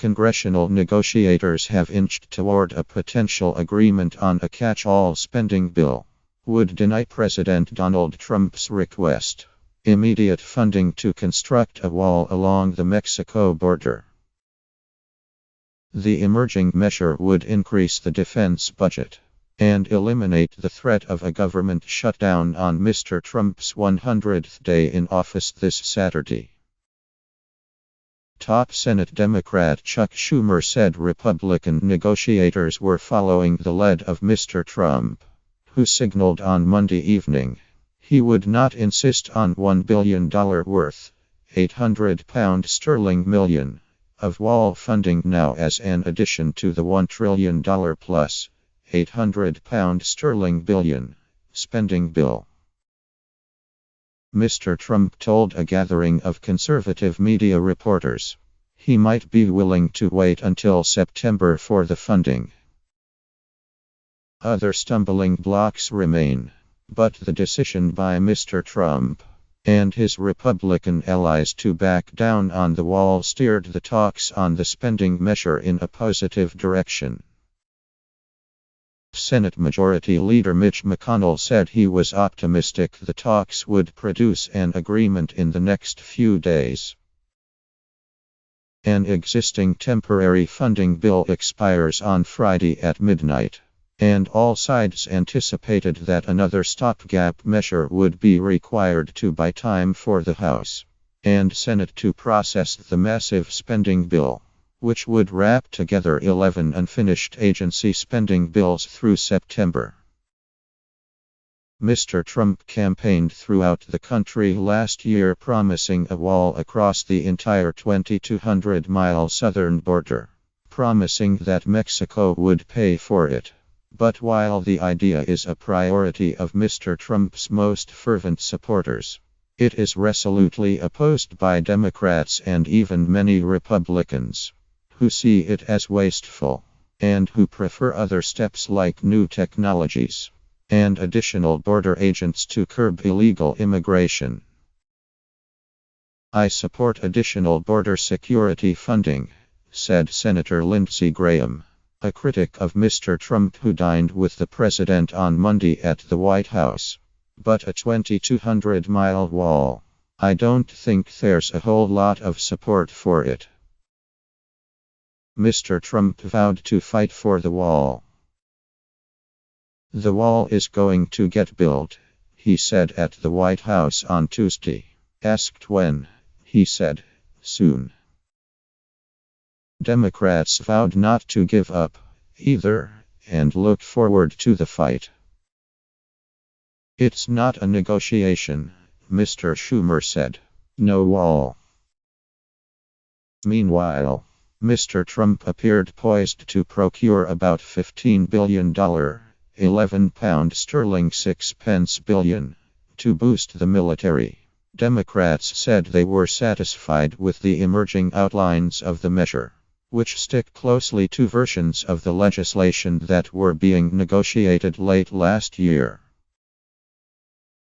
Congressional negotiators have inched toward a potential agreement on a catch-all spending bill. Would deny President Donald Trump's request. Immediate funding to construct a wall along the Mexico border. The emerging measure would increase the defense budget and eliminate the threat of a government shutdown on Mr. Trump's 100th day in office this Saturday. Top Senate Democrat Chuck Schumer said Republican negotiators were following the lead of Mr. Trump, who signaled on Monday evening he would not insist on $1 billion worth, £800 million, of wall funding now as an addition to the $1 trillion plus, £800 billion, spending bill. Mr. Trump told a gathering of conservative media reporters he might be willing to wait until September for the funding. Other stumbling blocks remain, but the decision by Mr. Trump and his Republican allies to back down on the wall steered the talks on the spending measure in a positive direction. Senate Majority Leader Mitch McConnell said he was optimistic the talks would produce an agreement in the next few days. An existing temporary funding bill expires on Friday at midnight, and all sides anticipated that another stopgap measure would be required to buy time for the House and Senate to process the massive spending bill, which would wrap together 11 unfinished agency spending bills through September. Mr. Trump campaigned throughout the country last year promising a wall across the entire 2,200-mile southern border, promising that Mexico would pay for it. But while the idea is a priority of Mr. Trump's most fervent supporters, it is resolutely opposed by Democrats and even many Republicans, who see it as wasteful, and who prefer other steps like new technologies and additional border agents to curb illegal immigration. I support additional border security funding, said Senator Lindsey Graham, a critic of Mr. Trump who dined with the president on Monday at the White House. But a 2,200-mile wall, I don't think there's a whole lot of support for it. Mr. Trump vowed to fight for the wall. The wall is going to get built, he said at the White House on Tuesday. Asked when, he said, soon. Democrats vowed not to give up, either, and looked forward to the fight. It's not a negotiation, Mr. Schumer said. No wall. Meanwhile, Mr. Trump appeared poised to procure about $15 billion, £11 6 billion, to boost the military. Democrats said they were satisfied with the emerging outlines of the measure, which stick closely to versions of the legislation that were being negotiated late last year.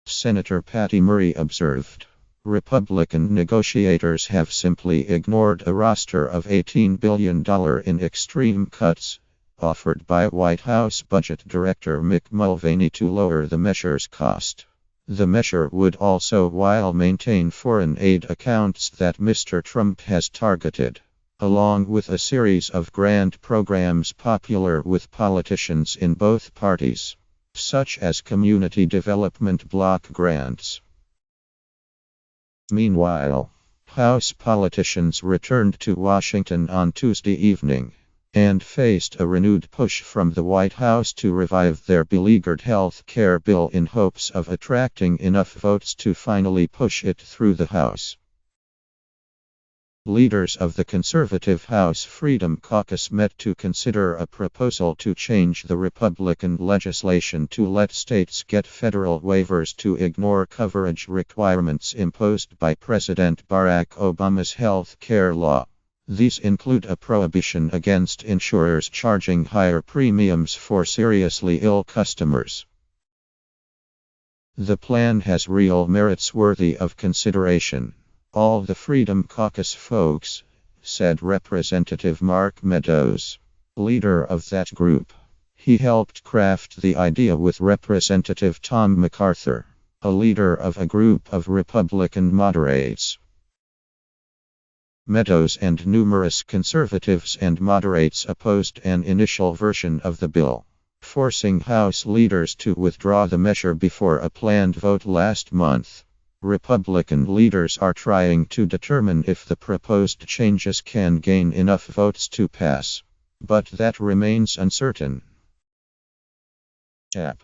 Senator Patty Murray observed, Republican negotiators have simply ignored a roster of $18 billion in extreme cuts offered by White House Budget Director Mick Mulvaney to lower the measure's cost. The measure would also maintain foreign aid accounts that Mr. Trump has targeted, along with a series of grant programs popular with politicians in both parties, such as community development block grants. Meanwhile, House politicians returned to Washington on Tuesday evening and faced a renewed push from the White House to revive their beleaguered health care bill in hopes of attracting enough votes to finally push it through the House. Leaders of the conservative House Freedom Caucus met to consider a proposal to change the Republican legislation to let states get federal waivers to ignore coverage requirements imposed by President Barack Obama's health care law. These include a prohibition against insurers charging higher premiums for seriously ill customers. The plan has real merits worthy of consideration. All the Freedom Caucus folks, said Representative Mark Meadows, leader of that group. He helped craft the idea with Representative Tom MacArthur, a leader of a group of Republican moderates. Meadows and numerous conservatives and moderates opposed an initial version of the bill, forcing House leaders to withdraw the measure before a planned vote last month. Republican leaders are trying to determine if the proposed changes can gain enough votes to pass, but that remains uncertain. App.